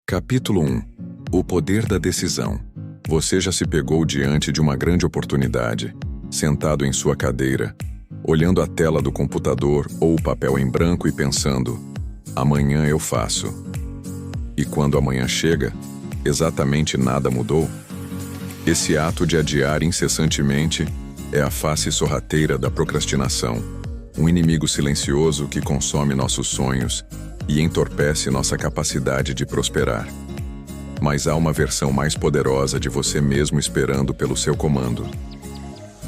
Capítulo 1. O poder da decisão. Você já se pegou diante de uma grande oportunidade, sentado em sua cadeira, olhando a tela do computador ou o papel em branco e pensando: amanhã eu faço. E quando amanhã chega, exatamente nada mudou? Esse ato de adiar incessantemente é a face sorrateira da procrastinação, um inimigo silencioso que consome nossos sonhos e entorpece nossa capacidade de prosperar. Mas há uma versão mais poderosa de você mesmo esperando pelo seu comando.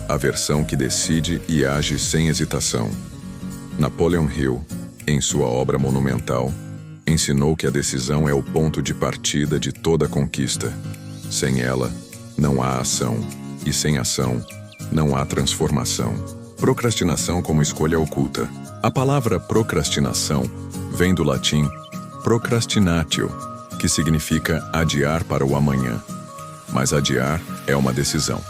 A versão que decide e age sem hesitação. Napoleon Hill, em sua obra monumental, ensinou que a decisão é o ponto de partida de toda conquista. Sem ela, não há ação, e sem ação, não há transformação. Procrastinação como escolha oculta. A palavra procrastinação vem do latim procrastinatio, que significa adiar para o amanhã. Mas adiar é uma decisão.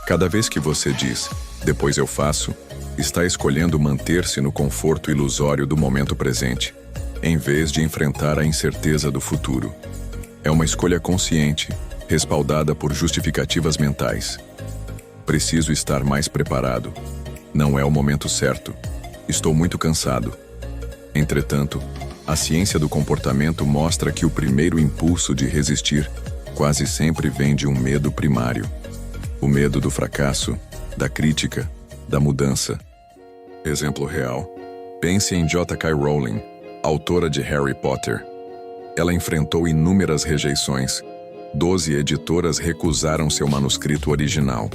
Cada vez que você diz, depois eu faço, está escolhendo manter-se no conforto ilusório do momento presente, em vez de enfrentar a incerteza do futuro. É uma escolha consciente, respaldada por justificativas mentais. Preciso estar mais preparado. Não é o momento certo. Estou muito cansado. Entretanto, a ciência do comportamento mostra que o primeiro impulso de resistir quase sempre vem de um medo primário. O medo do fracasso, da crítica, da mudança. Exemplo real. Pense em J.K. Rowling, autora de Harry Potter. Ela enfrentou inúmeras rejeições. 12 editoras recusaram seu manuscrito original.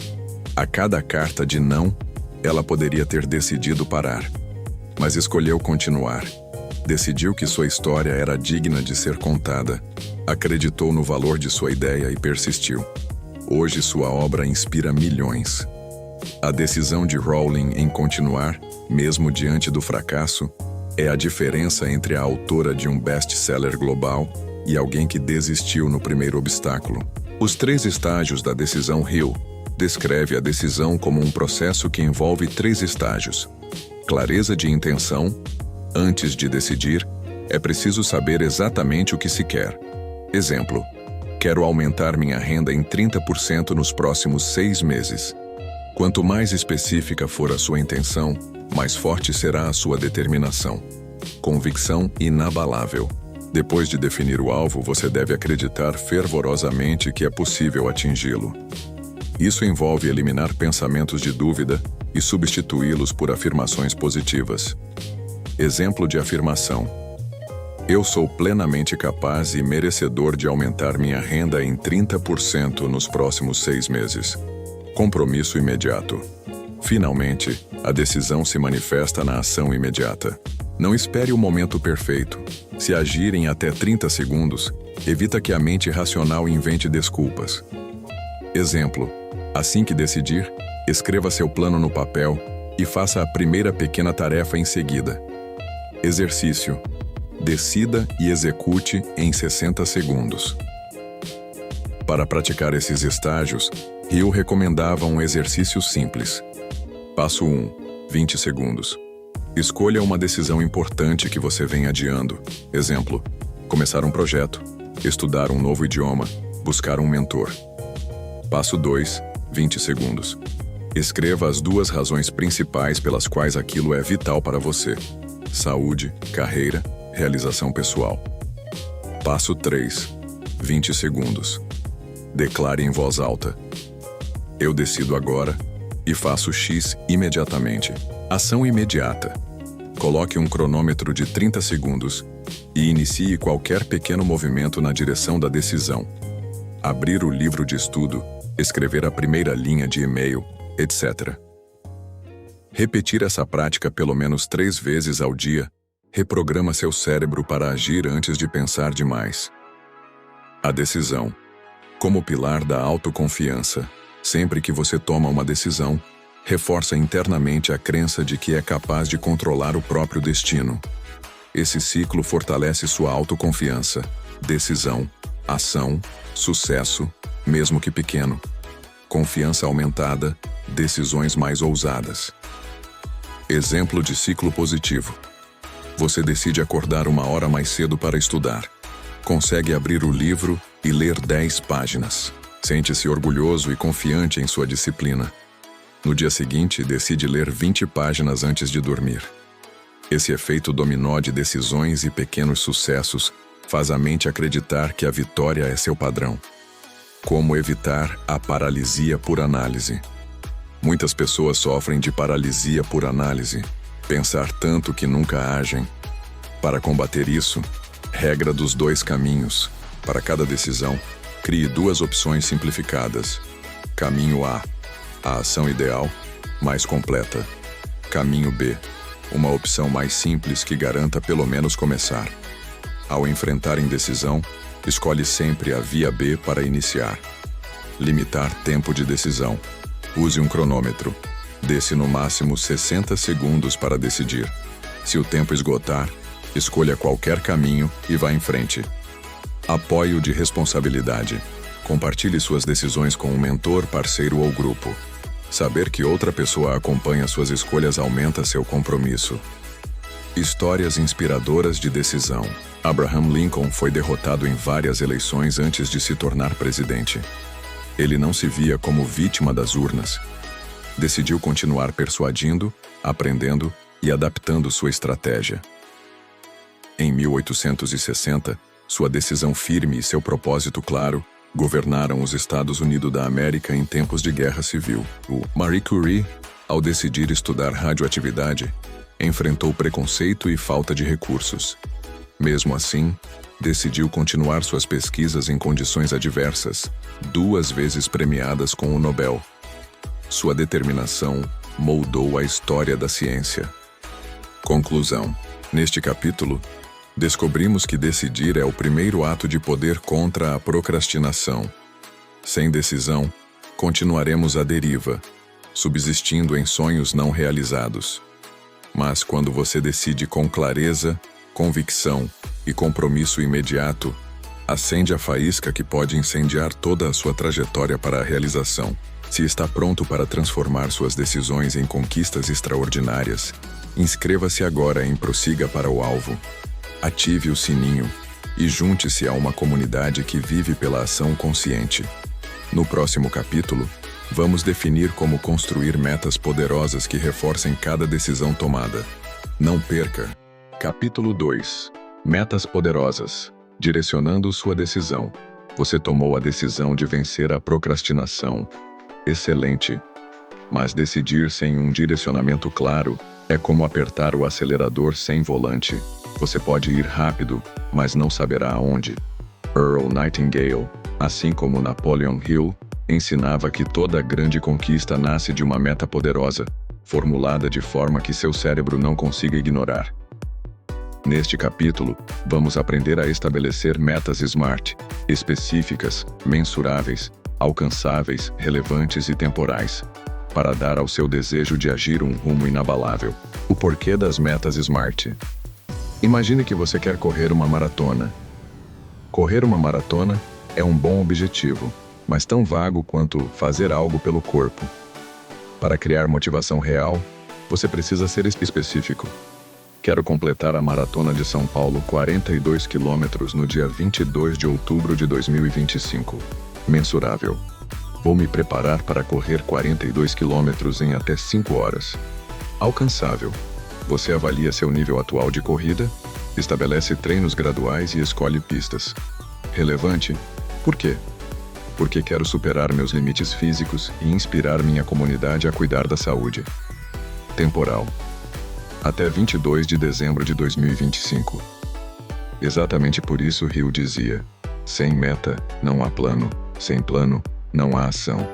A cada carta de não, ela poderia ter decidido parar. Mas escolheu continuar. Decidiu que sua história era digna de ser contada. Acreditou no valor de sua ideia e persistiu. Hoje sua obra inspira milhões. A decisão de Rowling em continuar, mesmo diante do fracasso, é a diferença entre a autora de um best-seller global e alguém que desistiu no primeiro obstáculo. Os 3 estágios da decisão Hill descreve a decisão como um processo que envolve 3 estágios. Clareza de intenção. Antes de decidir, é preciso saber exatamente o que se quer. Exemplo: quero aumentar minha renda em 30% nos próximos 6 meses. Quanto mais específica for a sua intenção, mais forte será a sua determinação. Convicção inabalável. Depois de definir o alvo, você deve acreditar fervorosamente que é possível atingi-lo. Isso envolve eliminar pensamentos de dúvida e substituí-los por afirmações positivas. Exemplo de afirmação: eu sou plenamente capaz e merecedor de aumentar minha renda em 30% nos próximos 6 meses. Compromisso imediato. Finalmente, a decisão se manifesta na ação imediata. Não espere o momento perfeito. Se agir em até 30 segundos, evita que a mente racional invente desculpas. Exemplo: assim que decidir, escreva seu plano no papel e faça a primeira pequena tarefa em seguida. Exercício: decida e execute em 60 segundos. Para praticar esses estágios, Hill recomendava um exercício simples. Passo 1. 20 segundos. Escolha uma decisão importante que você vem adiando. Exemplo: começar um projeto, estudar um novo idioma, buscar um mentor. Passo 2. 20 segundos. Escreva as 2 razões principais pelas quais aquilo é vital para você: saúde, carreira, realização pessoal. Passo 3. 20 segundos. Declare em voz alta: eu decido agora e faço X imediatamente. Ação imediata. Coloque um cronômetro de 30 segundos e inicie qualquer pequeno movimento na direção da decisão. Abrir o livro de estudo, escrever a primeira linha de e-mail, etc. Repetir essa prática pelo menos 3 vezes ao dia reprograma seu cérebro para agir antes de pensar demais. A decisão. Como pilar da autoconfiança, sempre que você toma uma decisão, reforça internamente a crença de que é capaz de controlar o próprio destino. Esse ciclo fortalece sua autoconfiança. Decisão, ação, sucesso, mesmo que pequeno. Confiança aumentada, decisões mais ousadas. Exemplo de ciclo positivo. Você decide acordar 1 hora mais cedo para estudar. Consegue abrir o livro e ler 10 páginas. Sente-se orgulhoso e confiante em sua disciplina. No dia seguinte, decide ler 20 páginas antes de dormir. Esse efeito dominó de decisões e pequenos sucessos faz a mente acreditar que a vitória é seu padrão. Como evitar a paralisia por análise? Muitas pessoas sofrem de paralisia por análise, pensar tanto que nunca agem. Para combater isso, regra dos 2 caminhos. Para cada decisão, crie 2 opções simplificadas. Caminho A, a ação ideal, mais completa. Caminho B, uma opção mais simples que garanta pelo menos começar. Ao enfrentar indecisão, escolhe sempre a via B para iniciar. Limitar tempo de decisão. Use um cronômetro. Dê-se no máximo 60 segundos para decidir. Se o tempo esgotar, escolha qualquer caminho e vá em frente. Apoio de responsabilidade. Compartilhe suas decisões com um mentor, parceiro ou grupo. Saber que outra pessoa acompanha suas escolhas aumenta seu compromisso. Histórias inspiradoras de decisão. Abraham Lincoln foi derrotado em várias eleições antes de se tornar presidente. Ele não se via como vítima das urnas. Decidiu continuar persuadindo, aprendendo e adaptando sua estratégia. Em 1860, sua decisão firme e seu propósito claro governaram os Estados Unidos da América em tempos de guerra civil. Marie Curie, ao decidir estudar radioatividade, enfrentou preconceito e falta de recursos. Mesmo assim, decidiu continuar suas pesquisas em condições adversas, 2 vezes premiadas com o Nobel. Sua determinação moldou a história da ciência. Conclusão. Neste capítulo, descobrimos que decidir é o primeiro ato de poder contra a procrastinação. Sem decisão, continuaremos à deriva, subsistindo em sonhos não realizados. Mas quando você decide com clareza, convicção e compromisso imediato, acende a faísca que pode incendiar toda a sua trajetória para a realização. Se está pronto para transformar suas decisões em conquistas extraordinárias, inscreva-se agora em Prossiga para o Alvo. Ative o sininho e junte-se a uma comunidade que vive pela ação consciente. No próximo capítulo, vamos definir como construir metas poderosas que reforcem cada decisão tomada. Não perca! Capítulo 2. Metas poderosas. Direcionando sua decisão. Você tomou a decisão de vencer a procrastinação. Excelente! Mas decidir sem um direcionamento claro é como apertar o acelerador sem volante. Você pode ir rápido, mas não saberá aonde. Earl Nightingale, assim como Napoleon Hill, ensinava que toda grande conquista nasce de uma meta poderosa, formulada de forma que seu cérebro não consiga ignorar. Neste capítulo, vamos aprender a estabelecer metas SMART, específicas, mensuráveis, alcançáveis, relevantes e temporais, para dar ao seu desejo de agir um rumo inabalável. O porquê das metas SMART. Imagine que você quer correr uma maratona. Correr uma maratona é um bom objetivo, mas tão vago quanto fazer algo pelo corpo. Para criar motivação real, você precisa ser específico. Quero completar a Maratona de São Paulo 42 km no dia 22 de outubro de 2025. Mensurável. Vou me preparar para correr 42 km em até 5 horas. Alcançável. Você avalia seu nível atual de corrida, estabelece treinos graduais e escolhe pistas. Relevante? Por quê? Porque quero superar meus limites físicos e inspirar minha comunidade a cuidar da saúde. Temporal. Até 22 de dezembro de 2025. Exatamente por isso Hill dizia: sem meta, não há plano, sem plano, não há ação.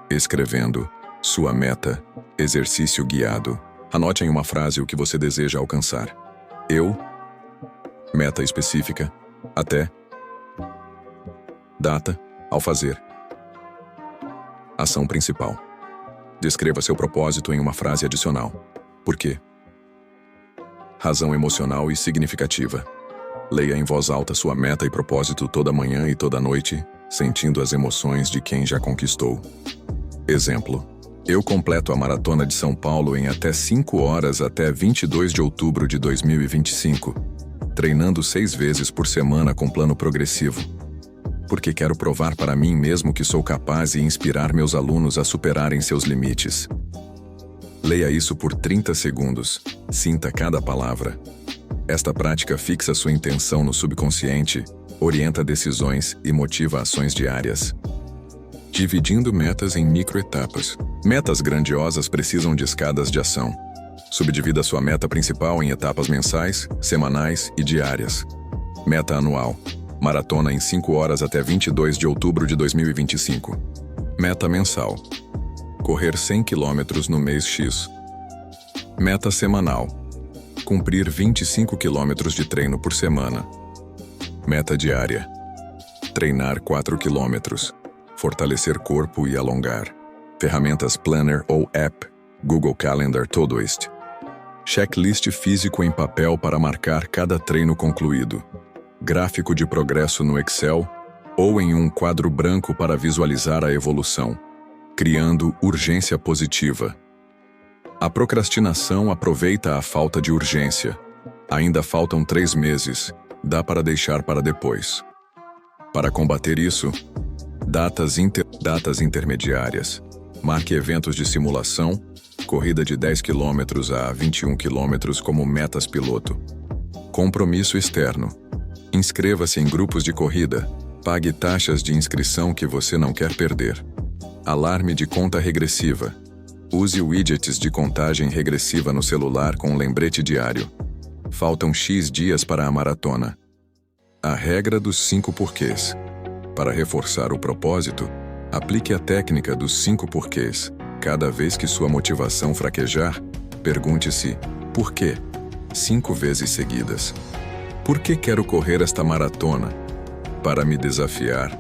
Escrevendo sua meta, exercício guiado. Anote em uma frase o que você deseja alcançar. Eu, meta específica, até, data, ao fazer. Ação principal. Descreva seu propósito em uma frase adicional. Por quê? Razão emocional e significativa. Leia em voz alta sua meta e propósito toda manhã e toda noite, sentindo as emoções de quem já conquistou. Exemplo. Eu completo a Maratona de São Paulo em até 5 horas até 22 de outubro de 2025. treinando 6 vezes por semana com plano progressivo. Porque quero provar para mim mesmo que sou capaz e inspirar meus alunos a superarem seus limites. Leia isso por 30 segundos. Sinta cada palavra. Esta prática fixa sua intenção no subconsciente, orienta decisões e motiva ações diárias. Dividindo metas em microetapas. Metas grandiosas precisam de escadas de ação. Subdivida sua meta principal em etapas mensais, semanais e diárias. Meta anual. Maratona em 5 horas até 22 de outubro de 2025. Meta mensal. Correr 100 km no mês X. Meta semanal. Cumprir 25 km de treino por semana. Meta diária. Treinar 4 km. Fortalecer corpo e alongar. Ferramentas Planner ou App, Google Calendar, Todoist. Checklist físico em papel para marcar cada treino concluído. Gráfico de progresso no Excel ou em um quadro branco para visualizar a evolução. Criando urgência positiva. A procrastinação aproveita a falta de urgência. Ainda faltam 3 meses, dá para deixar para depois. Para combater isso, datas intermediárias. Marque eventos de simulação, corrida de 10 km a 21 km como metas piloto. Compromisso externo. Inscreva-se em grupos de corrida. Pague taxas de inscrição que você não quer perder. Alarme de conta regressiva. Use widgets de contagem regressiva no celular com um lembrete diário. Faltam X dias para a maratona. A regra dos 5 porquês. Para reforçar o propósito, aplique a técnica dos 5 porquês. Cada vez que sua motivação fraquejar, pergunte-se: por quê? 5 vezes seguidas. Por que quero correr esta maratona? Para me desafiar.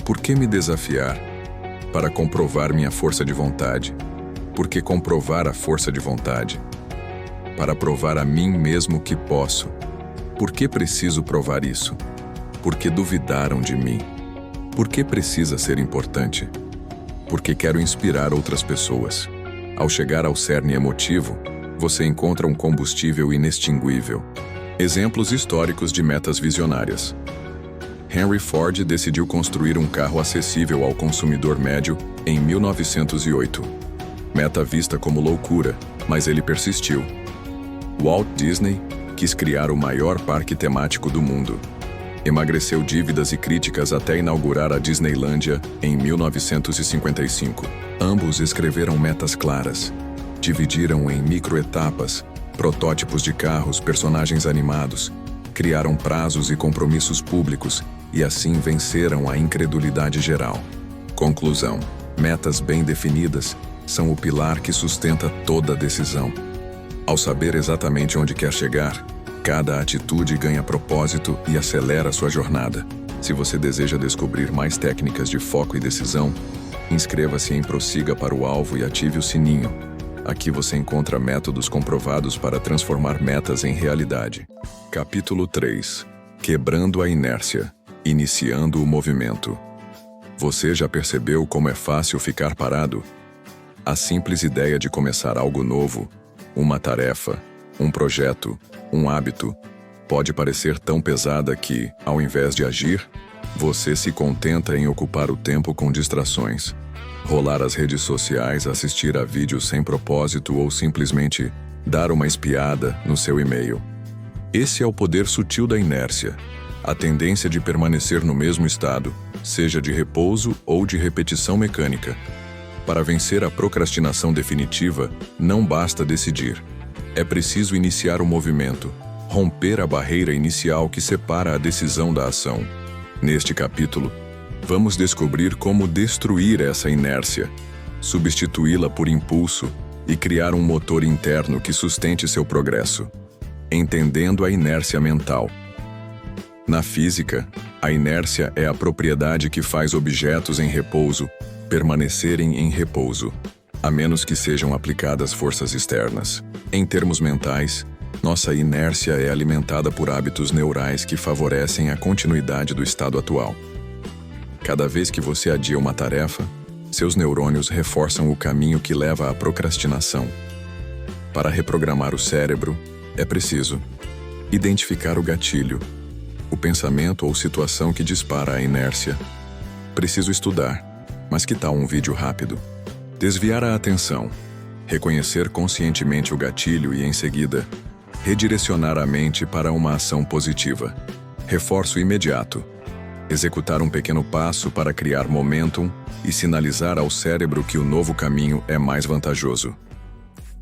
Por que me desafiar? Para comprovar minha força de vontade. Por que comprovar a força de vontade? Para provar a mim mesmo que posso. Por que preciso provar isso? Porque duvidaram de mim. Por que precisa ser importante? Porque quero inspirar outras pessoas. Ao chegar ao cerne emotivo, você encontra um combustível inextinguível. Exemplos históricos de metas visionárias. Henry Ford decidiu construir um carro acessível ao consumidor médio em 1908. Meta vista como loucura, mas ele persistiu. Walt Disney quis criar o maior parque temático do mundo. Emagreceu dívidas e críticas até inaugurar a Disneylândia em 1955. Ambos escreveram metas claras. Dividiram em microetapas, protótipos de carros, personagens animados. Criaram prazos e compromissos públicos e assim venceram a incredulidade geral. Conclusão: metas bem definidas são o pilar que sustenta toda decisão. Ao saber exatamente onde quer chegar, cada atitude ganha propósito e acelera sua jornada. Se você deseja descobrir mais técnicas de foco e decisão, inscreva-se em Prossiga para o Alvo e ative o sininho. Aqui você encontra métodos comprovados para transformar metas em realidade. Capítulo 3. Quebrando a inércia. Iniciando o movimento. Você já percebeu como é fácil ficar parado? A simples ideia de começar algo novo, uma tarefa, um projeto, um hábito, pode parecer tão pesada que, ao invés de agir, você se contenta em ocupar o tempo com distrações. Rolar as redes sociais, assistir a vídeos sem propósito ou simplesmente dar uma espiada no seu e-mail. Esse é o poder sutil da inércia, a tendência de permanecer no mesmo estado, seja de repouso ou de repetição mecânica. Para vencer a procrastinação definitiva, não basta decidir. É preciso iniciar o movimento, romper a barreira inicial que separa a decisão da ação. Neste capítulo, vamos descobrir como destruir essa inércia, substituí-la por impulso e criar um motor interno que sustente seu progresso. Entendendo a inércia mental. Na física, a inércia é a propriedade que faz objetos em repouso permanecerem em repouso, a menos que sejam aplicadas forças externas. Em termos mentais, nossa inércia é alimentada por hábitos neurais que favorecem a continuidade do estado atual. Cada vez que você adia uma tarefa, seus neurônios reforçam o caminho que leva à procrastinação. Para reprogramar o cérebro, é preciso Identificar o gatilho, o pensamento ou situação que dispara a inércia. Preciso estudar, mas que tal um vídeo rápido? Desviar a atenção. Reconhecer conscientemente o gatilho e, em seguida, redirecionar a mente para uma ação positiva. Reforço imediato. Executar um pequeno passo para criar momentum e sinalizar ao cérebro que o novo caminho é mais vantajoso.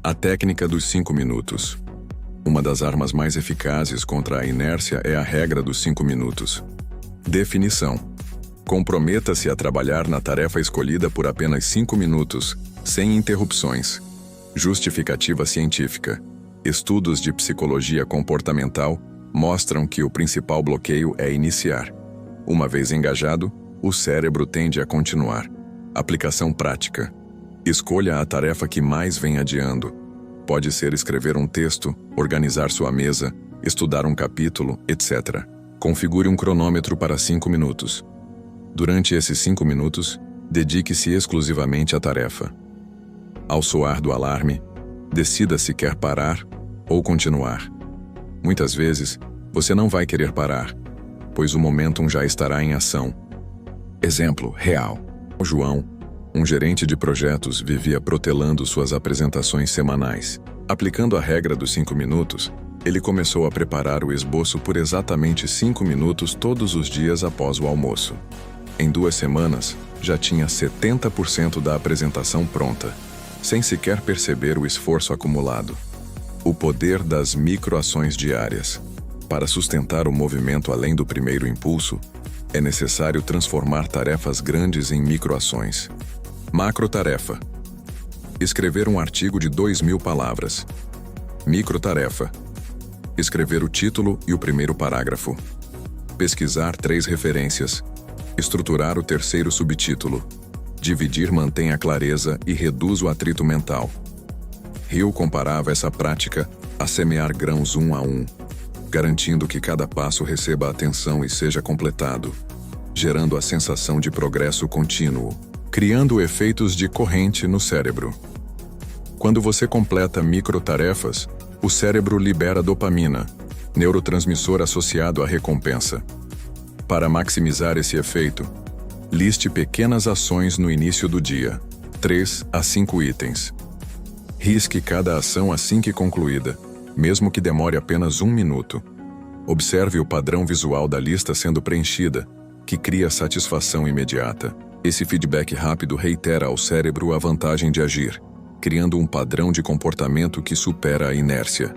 A técnica dos 5 minutos. Uma das armas mais eficazes contra a inércia é a regra dos 5 minutos. Definição. Comprometa-se a trabalhar na tarefa escolhida por apenas 5 minutos, sem interrupções. Justificativa científica. Estudos de psicologia comportamental mostram que o principal bloqueio é iniciar. Uma vez engajado, o cérebro tende a continuar. Aplicação prática. Escolha a tarefa que mais vem adiando. Pode ser escrever um texto, organizar sua mesa, estudar um capítulo, etc. Configure um cronômetro para 5 minutos. Durante esses 5 minutos, dedique-se exclusivamente à tarefa. Ao soar do alarme, decida se quer parar ou continuar. Muitas vezes, você não vai querer parar, pois o momentum já estará em ação. Exemplo real. O João, um gerente de projetos, vivia protelando suas apresentações semanais. Aplicando a regra dos 5 minutos, ele começou a preparar o esboço por exatamente 5 minutos todos os dias após o almoço. Em 2 semanas, já tinha 70% da apresentação pronta, sem sequer perceber o esforço acumulado. O poder das microações diárias. Para sustentar o movimento além do primeiro impulso, é necessário transformar tarefas grandes em microações. Macrotarefa. Escrever um artigo de 2.000 palavras. Microtarefa. Escrever o título e o primeiro parágrafo. Pesquisar 3 referências. Estruturar o terceiro subtítulo. Dividir mantém a clareza e reduz o atrito mental. Hill comparava essa prática a semear grãos 1 a 1, garantindo que cada passo receba atenção e seja completado, gerando a sensação de progresso contínuo, criando efeitos de corrente no cérebro. Quando você completa microtarefas, o cérebro libera dopamina, neurotransmissor associado à recompensa. Para maximizar esse efeito, liste pequenas ações no início do dia, 3 a 5 itens. Risque cada ação assim que concluída, mesmo que demore apenas 1 minuto. Observe o padrão visual da lista sendo preenchida, que cria satisfação imediata. Esse feedback rápido reitera ao cérebro a vantagem de agir, criando um padrão de comportamento que supera a inércia.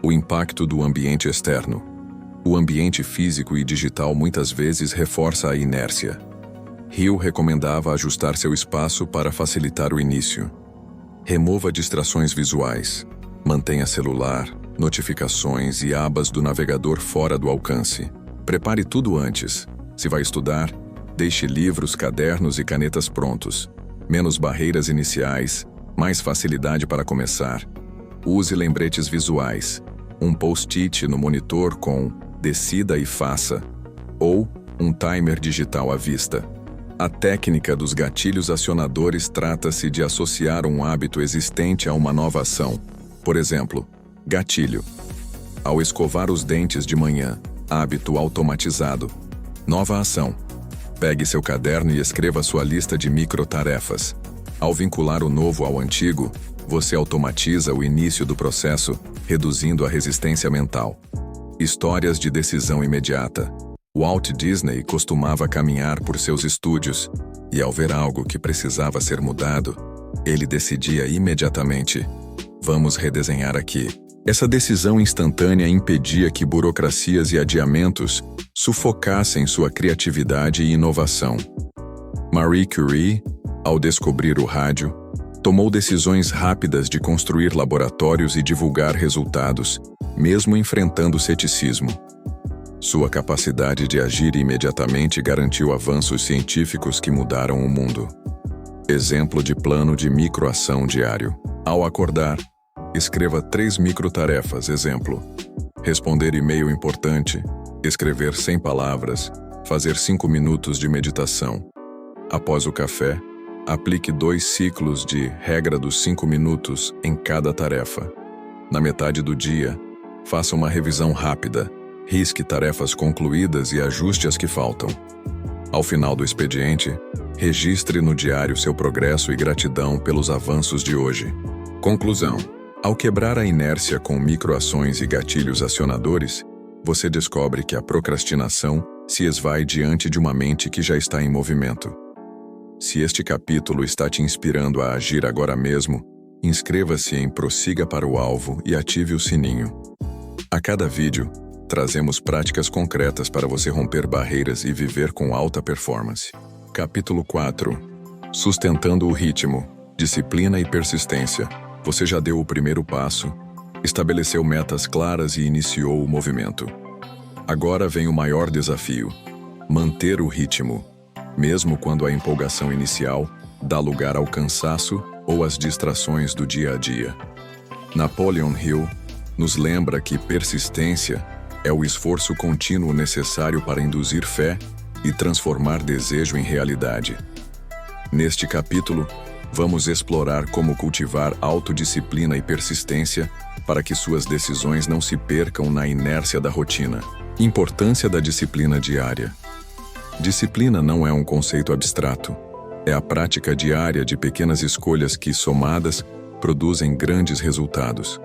O impacto do ambiente externo. O ambiente físico e digital muitas vezes reforça a inércia. Hill recomendava ajustar seu espaço para facilitar o início. Remova distrações visuais. Mantenha celular, notificações e abas do navegador fora do alcance. Prepare tudo antes. Se vai estudar, deixe livros, cadernos e canetas prontos. Menos barreiras iniciais, mais facilidade para começar. Use lembretes visuais. Um post-it no monitor com "Decida e faça" ou um timer digital à vista. A técnica dos gatilhos acionadores trata-se de associar um hábito existente a uma nova ação. Por exemplo, gatilho. Ao escovar os dentes de manhã, hábito automatizado. Nova ação. Pegue seu caderno e escreva sua lista de microtarefas. Ao vincular o novo ao antigo, você automatiza o início do processo, reduzindo a resistência mental. Histórias de decisão imediata. Walt Disney costumava caminhar por seus estúdios, e ao ver algo que precisava ser mudado, ele decidia imediatamente: vamos redesenhar aqui. Essa decisão instantânea impedia que burocracias e adiamentos sufocassem sua criatividade e inovação. Marie Curie, ao descobrir o rádio, tomou decisões rápidas de construir laboratórios e divulgar resultados, mesmo enfrentando ceticismo. Sua capacidade de agir imediatamente garantiu avanços científicos que mudaram o mundo. Exemplo de plano de microação diário. Ao acordar, escreva 3 microtarefas. Exemplo: responder e-mail importante, escrever 100 palavras, fazer 5 minutos de meditação. Após o café, aplique 2 ciclos de regra dos 5 minutos em cada tarefa. Na metade do dia, Faça uma revisão rápida, risque tarefas concluídas e ajuste as que faltam. Ao final do expediente, registre no diário seu progresso e gratidão pelos avanços de hoje. Conclusão: ao quebrar a inércia com microações e gatilhos acionadores, você descobre que a procrastinação se esvai diante de uma mente que já está em movimento. Se este capítulo está te inspirando a agir agora mesmo, inscreva-se em Prossiga para o Alvo e ative o sininho. A cada vídeo, trazemos práticas concretas para você romper barreiras e viver com alta performance. Capítulo 4. Sustentando o ritmo, disciplina e persistência. Você já deu o primeiro passo, estabeleceu metas claras e iniciou o movimento. Agora vem o maior desafio: manter o ritmo, mesmo quando a empolgação inicial dá lugar ao cansaço ou às distrações do dia a dia. Napoleon Hill nos lembra que persistência é o esforço contínuo necessário para induzir fé e transformar desejo em realidade. Neste capítulo, vamos explorar como cultivar autodisciplina e persistência para que suas decisões não se percam na inércia da rotina. Importância da disciplina diária. Disciplina não é um conceito abstrato. É a prática diária de pequenas escolhas que, somadas, produzem grandes resultados.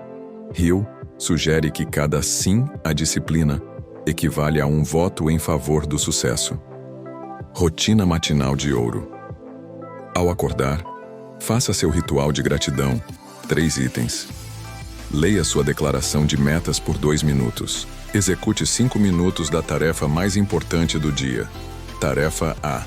Hill sugere que cada sim à disciplina equivale a um voto em favor do sucesso. Rotina matinal de ouro. Ao acordar, faça seu ritual de gratidão, 3 itens. Leia sua declaração de metas por 2 minutos. Execute 5 minutos da tarefa mais importante do dia. Tarefa A.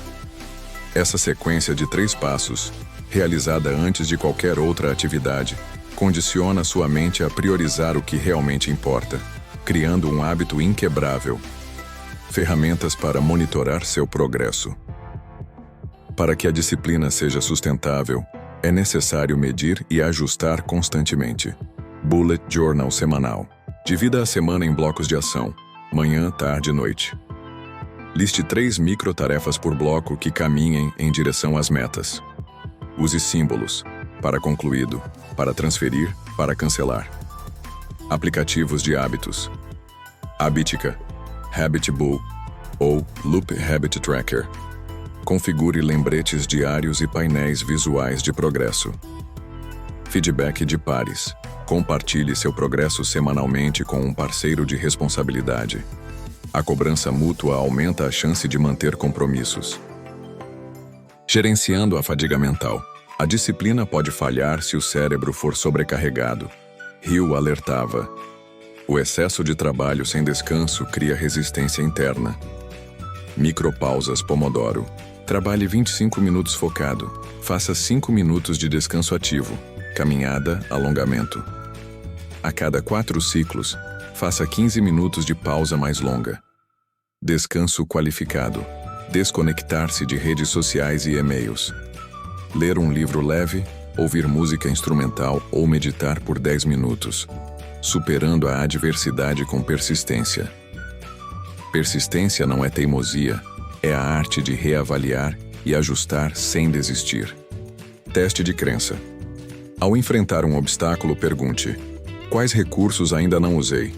Essa sequência de 3 passos, realizada antes de qualquer outra atividade, condiciona sua mente a priorizar o que realmente importa, criando um hábito inquebrável. Ferramentas para monitorar seu progresso. Para que a disciplina seja sustentável, é necessário medir e ajustar constantemente. Bullet Journal semanal. Divida a semana em blocos de ação: manhã, tarde e noite. Liste 3 microtarefas por bloco que caminhem em direção às metas. Use símbolos: para concluído, para transferir, para cancelar. Aplicativos de hábitos: Habitica, Habitbull ou Loop Habit Tracker. Configure lembretes diários e painéis visuais de progresso. Feedback de pares. Compartilhe seu progresso semanalmente com um parceiro de responsabilidade. A cobrança mútua aumenta a chance de manter compromissos. Gerenciando a fadiga mental. A disciplina pode falhar se o cérebro for sobrecarregado. Hill alertava: o excesso de trabalho sem descanso cria resistência interna. Micropausas Pomodoro. Trabalhe 25 minutos focado. Faça 5 minutos de descanso ativo. Caminhada, alongamento. A cada 4 ciclos, faça 15 minutos de pausa mais longa. Descanso qualificado. Desconectar-se de redes sociais e e-mails. Ler um livro leve, ouvir música instrumental ou meditar por 10 minutos. Superando a adversidade com persistência. Persistência não é teimosia, é a arte de reavaliar e ajustar sem desistir. Teste de crença. Ao enfrentar um obstáculo, pergunte: quais recursos ainda não usei?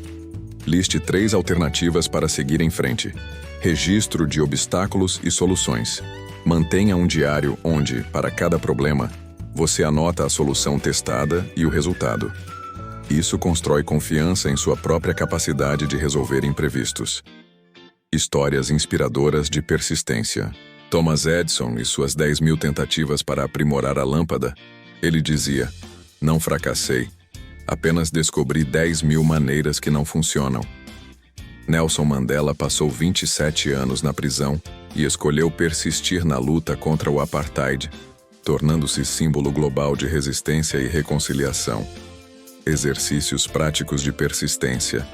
Liste 3 alternativas para seguir em frente. Registro de obstáculos e soluções. Mantenha um diário onde, para cada problema, você anota a solução testada e o resultado. Isso constrói confiança em sua própria capacidade de resolver imprevistos. Histórias inspiradoras de persistência. Thomas Edison e suas 10.000 tentativas para aprimorar a lâmpada. Ele dizia: não fracassei, apenas descobri 10.000 maneiras que não funcionam. Nelson Mandela passou 27 anos na prisão e escolheu persistir na luta contra o apartheid, tornando-se símbolo global de resistência e reconciliação. Exercícios práticos de persistência.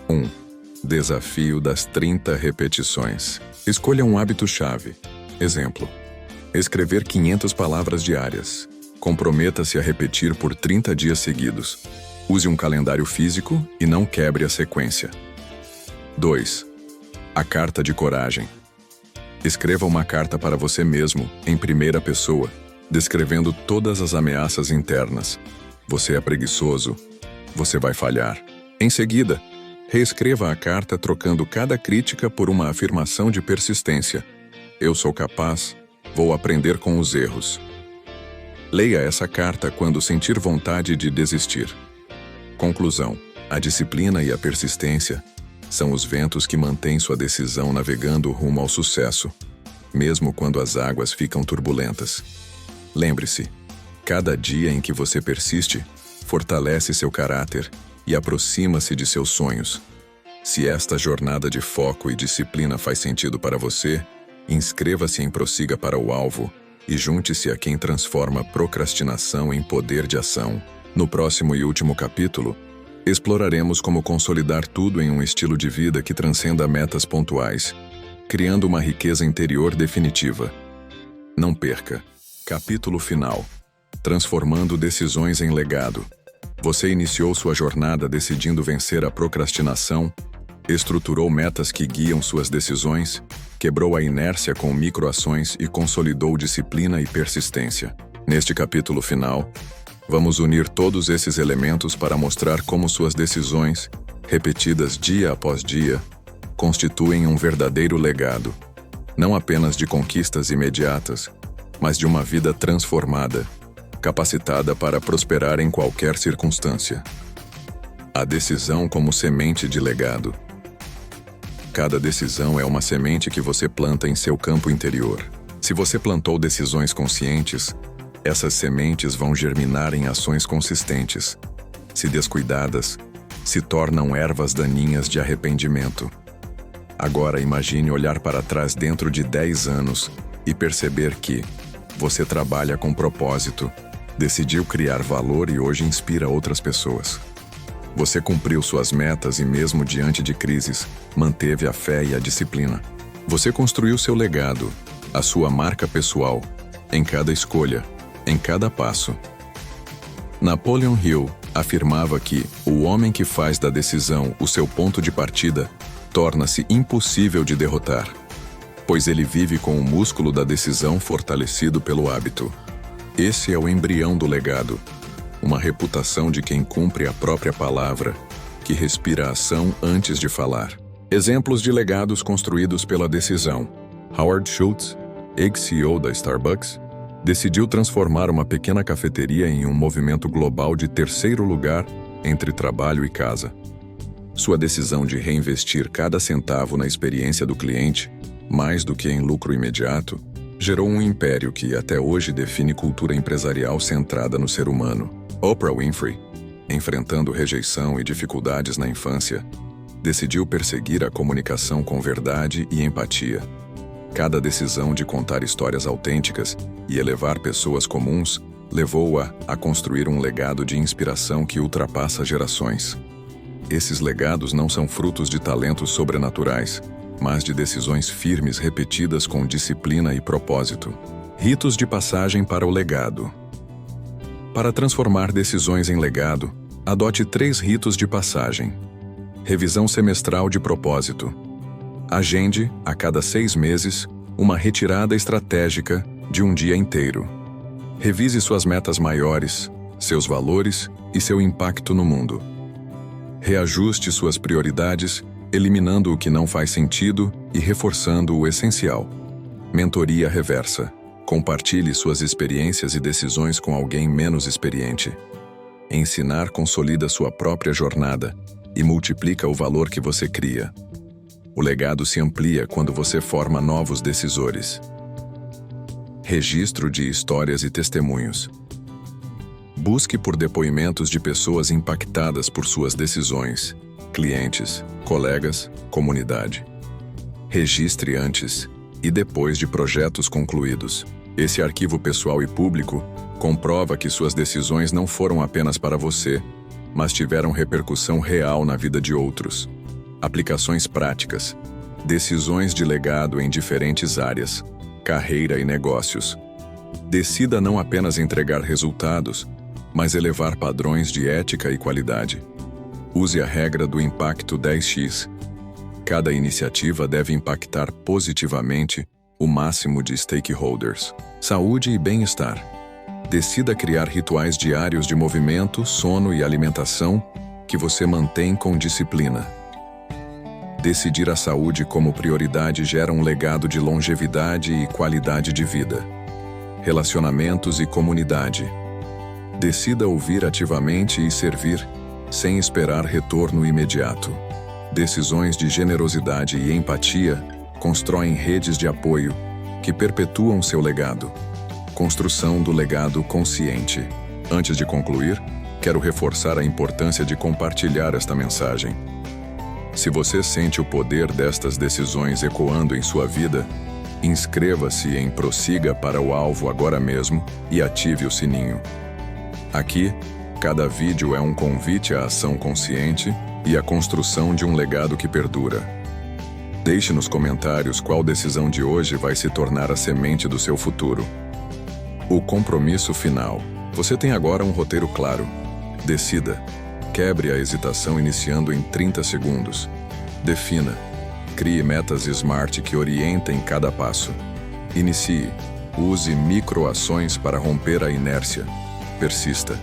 1. Desafio das 30 repetições. Escolha um hábito-chave. Exemplo: escrever 500 palavras diárias. Comprometa-se a repetir por 30 dias seguidos. Use um calendário físico e não quebre a sequência. 2. A carta de coragem. Escreva uma carta para você mesmo, em primeira pessoa, descrevendo todas as ameaças internas. Você é preguiçoso. Você vai falhar. Em seguida, reescreva a carta trocando cada crítica por uma afirmação de persistência. Eu sou capaz, vou aprender com os erros. Leia essa carta quando sentir vontade de desistir. Conclusão: a disciplina e a persistência são os ventos que mantêm sua decisão navegando rumo ao sucesso, mesmo quando as águas ficam turbulentas. Lembre-se, cada dia em que você persiste, fortalece seu caráter e aproxima-se de seus sonhos. Se esta jornada de foco e disciplina faz sentido para você, inscreva-se em Prossiga para o Alvo e junte-se a quem transforma procrastinação em poder de ação. No próximo e último capítulo, exploraremos como consolidar tudo em um estilo de vida que transcenda metas pontuais, criando uma riqueza interior definitiva. Não perca! Capítulo final. Transformando decisões em legado. Você iniciou sua jornada decidindo vencer a procrastinação, estruturou metas que guiam suas decisões, quebrou a inércia com microações e consolidou disciplina e persistência. Neste capítulo final, vamos unir todos esses elementos para mostrar como suas decisões, repetidas dia após dia, constituem um verdadeiro legado, não apenas de conquistas imediatas, mas de uma vida transformada, capacitada para prosperar em qualquer circunstância. A decisão como semente de legado. Cada decisão é uma semente que você planta em seu campo interior. Se você plantou decisões conscientes, essas sementes vão germinar em ações consistentes. Se descuidadas, se tornam ervas daninhas de arrependimento. Agora imagine olhar para trás dentro de 10 anos e perceber que você trabalha com propósito, decidiu criar valor e hoje inspira outras pessoas. Você cumpriu suas metas e mesmo diante de crises, manteve a fé e a disciplina. Você construiu seu legado, a sua marca pessoal, em cada escolha, em cada passo. Napoleon Hill afirmava que o homem que faz da decisão o seu ponto de partida torna-se impossível de derrotar, pois ele vive com o músculo da decisão fortalecido pelo hábito. Esse é o embrião do legado, uma reputação de quem cumpre a própria palavra, que respira a ação antes de falar. Exemplos de legados construídos pela decisão. Howard Schultz, ex-CEO da Starbucks, decidiu transformar uma pequena cafeteria em um movimento global de terceiro lugar entre trabalho e casa. Sua decisão de reinvestir cada centavo na experiência do cliente, mais do que em lucro imediato, gerou um império que até hoje define cultura empresarial centrada no ser humano. Oprah Winfrey, enfrentando rejeição e dificuldades na infância, decidiu perseguir a comunicação com verdade e empatia. Cada decisão de contar histórias autênticas e elevar pessoas comuns levou-a a construir um legado de inspiração que ultrapassa gerações. Esses legados não são frutos de talentos sobrenaturais, mas de decisões firmes repetidas com disciplina e propósito. Ritos de passagem para o legado. Para transformar decisões em legado, adote 3 ritos de passagem. Revisão semestral de propósito. Agende, a cada 6 meses, uma retirada estratégica de um dia inteiro. Revise suas metas maiores, seus valores e seu impacto no mundo. Reajuste suas prioridades, eliminando o que não faz sentido e reforçando o essencial. Mentoria reversa. Compartilhe suas experiências e decisões com alguém menos experiente. Ensinar consolida sua própria jornada e multiplica o valor que você cria. O legado se amplia quando você forma novos decisores. Registro de histórias e testemunhos. Busque por depoimentos de pessoas impactadas por suas decisões, clientes, colegas, comunidade. Registre antes e depois de projetos concluídos. Esse arquivo pessoal e público comprova que suas decisões não foram apenas para você, mas tiveram repercussão real na vida de outros. Aplicações práticas. Decisões de legado em diferentes áreas, carreira e negócios. Decida não apenas entregar resultados, mas elevar padrões de ética e qualidade. Use a regra do impacto 10x. Cada iniciativa deve impactar positivamente o máximo de stakeholders. Saúde e bem-estar. Decida criar rituais diários de movimento, sono e alimentação que você mantém com disciplina. Decidir a saúde como prioridade gera um legado de longevidade e qualidade de vida. Relacionamentos e comunidade. Decida ouvir ativamente e servir, sem esperar retorno imediato. Decisões de generosidade e empatia constroem redes de apoio que perpetuam seu legado. Construção do legado consciente. Antes de concluir, quero reforçar a importância de compartilhar esta mensagem. Se você sente o poder destas decisões ecoando em sua vida, inscreva-se em Prossiga para o Alvo agora mesmo e ative o sininho. Aqui, cada vídeo é um convite à ação consciente e à construção de um legado que perdura. Deixe nos comentários qual decisão de hoje vai se tornar a semente do seu futuro. O compromisso final. Você tem agora um roteiro claro. Decida. Quebre a hesitação iniciando em 30 segundos. Defina. Crie metas SMART que orientem cada passo. Inicie. Use microações para romper a inércia. Persista.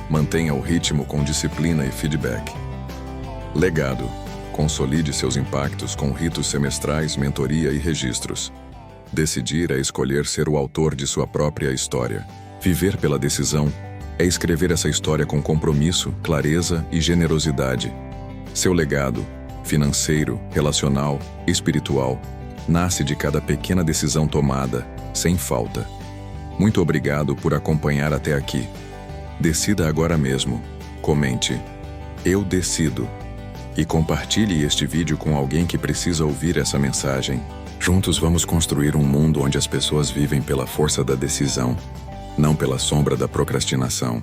Mantenha o ritmo com disciplina e feedback. Legado. Consolide seus impactos com ritos semestrais, mentoria e registros. Decidir é escolher ser o autor de sua própria história. Viver pela decisão é escrever essa história com compromisso, clareza e generosidade. Seu legado, financeiro, relacional, espiritual, nasce de cada pequena decisão tomada, sem falta. Muito obrigado por acompanhar até aqui. Decida agora mesmo. Comente. Eu decido. E compartilhe este vídeo com alguém que precisa ouvir essa mensagem. Juntos vamos construir um mundo onde as pessoas vivem pela força da decisão, não pela sombra da procrastinação.